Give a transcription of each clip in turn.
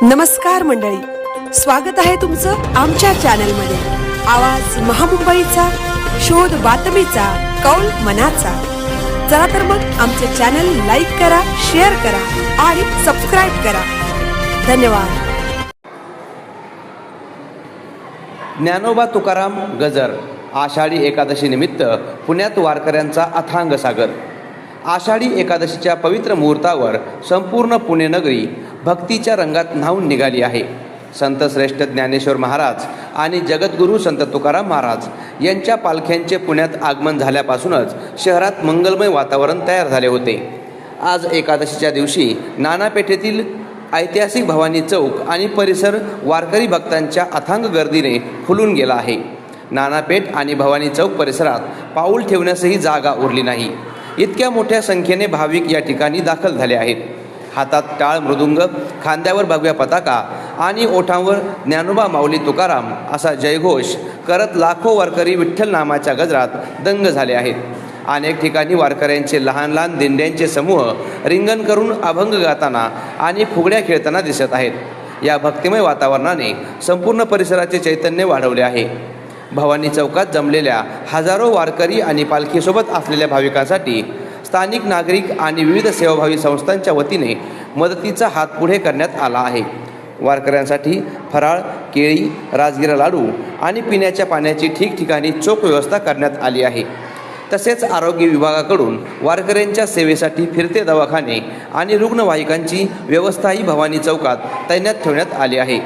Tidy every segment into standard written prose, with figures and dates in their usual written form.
नमस्कार मंडळी, स्वागत आहे तुमचं आमच्या चॅनलमध्ये। आवाज महामुंबईचा, शोध बातमीचा, कौल मनाचा। चला तर मग आमचे चॅनल लाईक करा, शेअर करा आणि सबस्क्राइब करा। धन्यवाद। ज्ञानोबा तुकाराम गजर। आषाढी एकादशी निमित्त पुण्यात वारकऱ्यांचा अथांग सागर। आषाढी एकादशीच्या पवित्र मुहूर्तावर संपूर्ण पुणे नगरी भक्तीच्या रंगात न्हाऊन निघाली आहे। संत श्रेष्ठ ज्ञानेश्वर महाराज आणि जगद्गुरू संत तुकाराम महाराज यांच्या पालख्यांचे पुण्यात आगमन झाल्यापासूनच शहरात मंगलमय वातावरण तयार झाले होते। आज एकादशीच्या दिवशी नाना पेठेतील ऐतिहासिक भवानी चौक आणि परिसर वारकरी भक्तांच्या अथांग गर्दीने फुलून गेला आहे। नाना पेठ आणि भवानी चौक परिसरात पाऊल ठेवण्यासही जागा उरली नाही। इतक्या मोठ्या संख्येने भाविक या ठिकाणी दाखल झाले आहेत। हातात टाळ मृदुंग, खांद्यावर भगव्या पताका आणि ओठांवर ज्ञानोबा माऊली तुकाराम असा जयघोष करत लाखो वारकरी विठ्ठल नामाच्या गजरात दंग झाले आहेत। अनेक ठिकाणी वारकऱ्यांचे लहान लहान दिंड्यांचे समूह रिंगण करून अभंग गाताना आणि फुगड्या खेळताना दिसत आहेत। या भक्तिमय वातावरणाने संपूर्ण परिसराचे चैतन्य वाढवले आहे। भवानी चौकात जमलेल्या हजारो वारकरी आणि पालखीसोबत असलेल्या भाविकांसाठी स्थानिक नागरिक आणि विविध सेवाभावी संस्थांच्या वतीने मदतीचा हात पुढे करण्यात आला आहे। वारकऱ्यांसाठी फराळ, केळी, राजगिरा लाडू आणि पिण्याच्या पाण्याची ठिकठिकाणी चोख व्यवस्था करण्यात आली आहे। तसेच आरोग्य विभागाकडून वारकऱ्यांच्या सेवेसाठी फिरते दवाखाने आणि रुग्णवाहिकांची व्यवस्थाही भवानी चौकात तैनात ठेवण्यात आली आहे।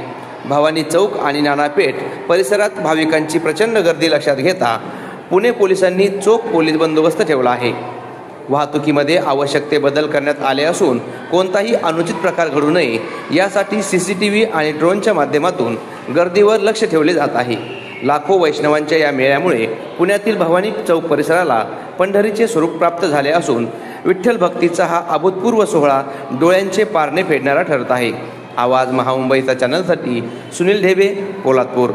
भवानी चौक आणि नानापेठ परिसरात भाविकांची प्रचंड गर्दी लक्षात घेता पुणे पोलिसांनी चोख पोलीस बंदोबस्त ठेवला आहे। वाहतुकीमध्ये आवश्यक ते बदल करण्यात आले असून कोणताही अनुचित प्रकार घडू नये यासाठी CCTV आणि ड्रोनच्या माध्यमातून गर्दीवर लक्ष ठेवले जात आहे। लाखो वैष्णवांच्या या मेळ्यामुळे पुण्यातील भवानी चौक परिसराला पंढरीचे स्वरूप प्राप्त झाले असून विठ्ठल भक्तीचा हा अभूतपूर्व सोहळा डोळ्यांचे पारणे फेडणारा ठरत आहे। आवाज महामुंबईचा चॅनलसाठी सुनील ढेबे, पोलादपूर।